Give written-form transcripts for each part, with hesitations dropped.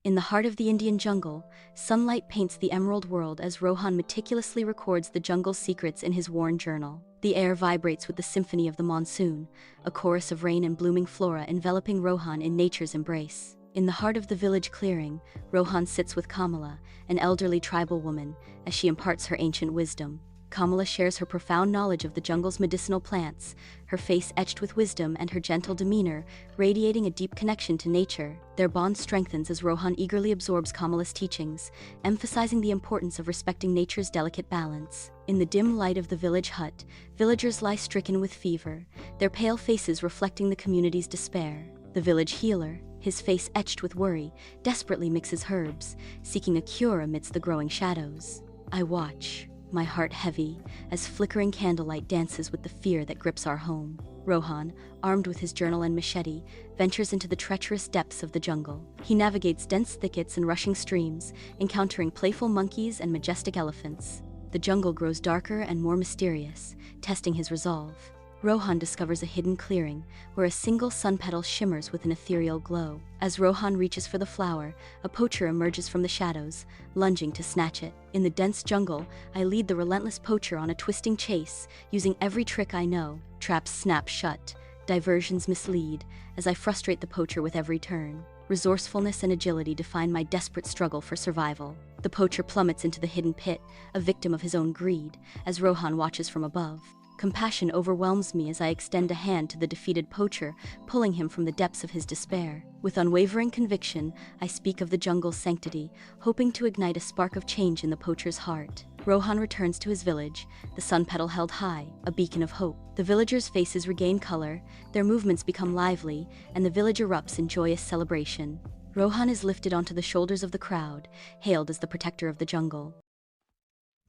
In the heart of the Indian jungle, sunlight paints the emerald world as Rohan meticulously records the jungle's secrets in his worn journal. The air vibrates with the symphony of the monsoon, a chorus of rain and blooming flora enveloping Rohan in nature's embrace. In the heart of the village clearing, Rohan sits with Kamala, an elderly tribal woman, as she imparts her ancient wisdom. Kamala shares her profound knowledge of the jungle's medicinal plants, her face etched with wisdom and her gentle demeanor radiating a deep connection to nature. Their bond strengthens as Rohan eagerly absorbs Kamala's teachings, emphasizing the importance of respecting nature's delicate balance. In the dim light of the village hut, villagers lie stricken with fever, their pale faces reflecting the community's despair. The village healer, his face etched with worry, desperately mixes herbs, seeking a cure amidst the growing shadows. I watch, my heart heavy, as flickering candlelight dances with the fear that grips our home. Rohan, armed with his journal and machete, ventures into the treacherous depths of the jungle. He navigates dense thickets and rushing streams, encountering playful monkeys and majestic elephants. The jungle grows darker and more mysterious, testing his resolve. Rohan discovers a hidden clearing, where a single sun petal shimmers with an ethereal glow. As Rohan reaches for the flower, a poacher emerges from the shadows, lunging to snatch it. In the dense jungle, I lead the relentless poacher on a twisting chase, using every trick I know. Traps snap shut, diversions mislead, as I frustrate the poacher with every turn. Resourcefulness and agility define my desperate struggle for survival. The poacher plummets into the hidden pit, a victim of his own greed, as Rohan watches from above. Compassion overwhelms me as I extend a hand to the defeated poacher, pulling him from the depths of his despair. With unwavering conviction, I speak of the jungle's sanctity, hoping to ignite a spark of change in the poacher's heart. Rohan returns to his village, the sun petal held high, a beacon of hope. The villagers' faces regain color, their movements become lively, and the village erupts in joyous celebration. Rohan is lifted onto the shoulders of the crowd, hailed as the protector of the jungle.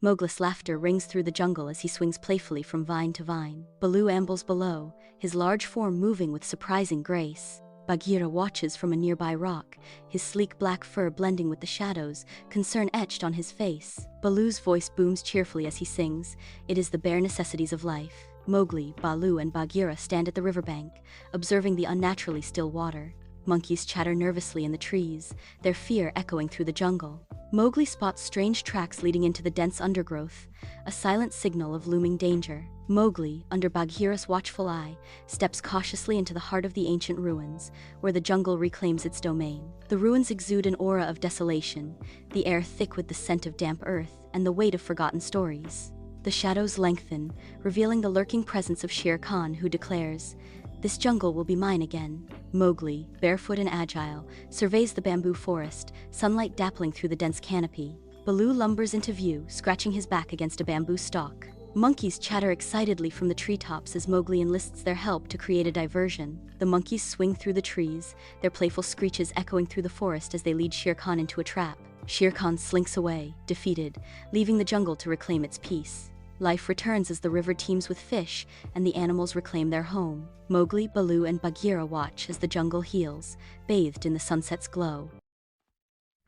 Mowgli's laughter rings through the jungle as he swings playfully from vine to vine. Baloo ambles below, his large form moving with surprising grace. Bagheera watches from a nearby rock, his sleek black fur blending with the shadows, concern etched on his face. Baloo's voice booms cheerfully as he sings, "It is the bare necessities of life." Mowgli, Baloo, and Bagheera stand at the riverbank, observing the unnaturally still water. Monkeys chatter nervously in the trees, their fear echoing through the jungle. Mowgli spots strange tracks leading into the dense undergrowth, a silent signal of looming danger. Mowgli, under Bagheera's watchful eye, steps cautiously into the heart of the ancient ruins, where the jungle reclaims its domain. The ruins exude an aura of desolation, the air thick with the scent of damp earth and the weight of forgotten stories. The shadows lengthen, revealing the lurking presence of Shere Khan, who declares, "This jungle will be mine again." Mowgli, barefoot and agile, surveys the bamboo forest, sunlight dappling through the dense canopy. Baloo lumbers into view, scratching his back against a bamboo stalk. Monkeys chatter excitedly from the treetops as Mowgli enlists their help to create a diversion. The monkeys swing through the trees, their playful screeches echoing through the forest as they lead Shere Khan into a trap. Shere Khan slinks away, defeated, leaving the jungle to reclaim its peace. Life returns as the river teems with fish and the animals reclaim their home. Mowgli, Baloo, and Bagheera watch as the jungle heals, bathed in the sunset's glow.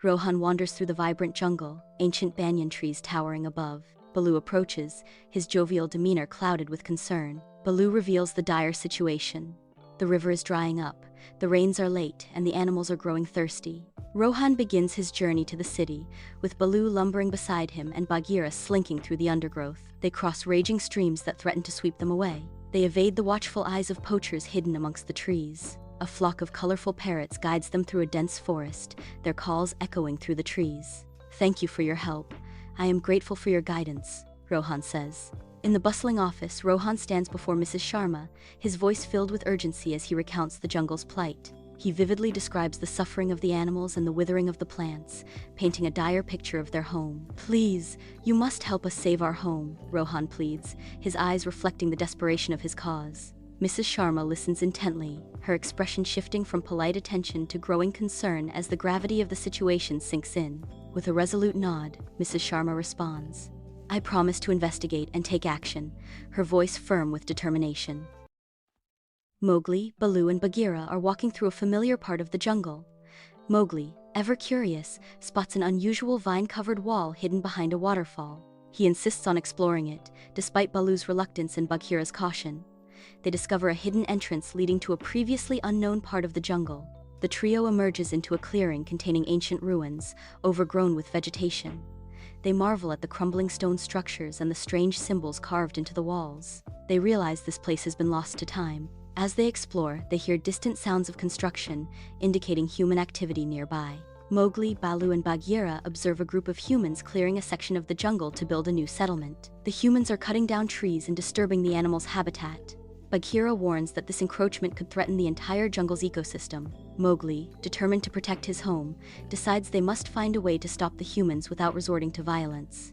Rohan wanders through the vibrant jungle, ancient banyan trees towering above. Baloo approaches, his jovial demeanor clouded with concern. Baloo reveals the dire situation. The river is drying up, the rains are late, and the animals are growing thirsty. Rohan begins his journey to the city, with Baloo lumbering beside him and Bagheera slinking through the undergrowth. They cross raging streams that threaten to sweep them away. They evade the watchful eyes of poachers hidden amongst the trees. A flock of colorful parrots guides them through a dense forest, their calls echoing through the trees. "Thank you for your help. I am grateful for your guidance," Rohan says. In the bustling office, Rohan stands before Mrs. Sharma, his voice filled with urgency as he recounts the jungle's plight. He vividly describes the suffering of the animals and the withering of the plants, painting a dire picture of their home. "Please, you must help us save our home," Rohan pleads, his eyes reflecting the desperation of his cause. Mrs. Sharma listens intently, her expression shifting from polite attention to growing concern as the gravity of the situation sinks in. With a resolute nod, Mrs. Sharma responds, "I promise to investigate and take action," her voice firm with determination. Mowgli, Baloo, and Bagheera are walking through a familiar part of the jungle. Mowgli, ever curious, spots an unusual vine-covered wall hidden behind a waterfall. He insists on exploring it, despite Baloo's reluctance and Bagheera's caution. They discover a hidden entrance leading to a previously unknown part of the jungle. The trio emerges into a clearing containing ancient ruins, overgrown with vegetation. They marvel at the crumbling stone structures and the strange symbols carved into the walls. They realize this place has been lost to time. As they explore, they hear distant sounds of construction, indicating human activity nearby. Mowgli, Baloo, and Bagheera observe a group of humans clearing a section of the jungle to build a new settlement. The humans are cutting down trees and disturbing the animals' habitat. Bagheera warns that this encroachment could threaten the entire jungle's ecosystem. Mowgli, determined to protect his home, decides they must find a way to stop the humans without resorting to violence.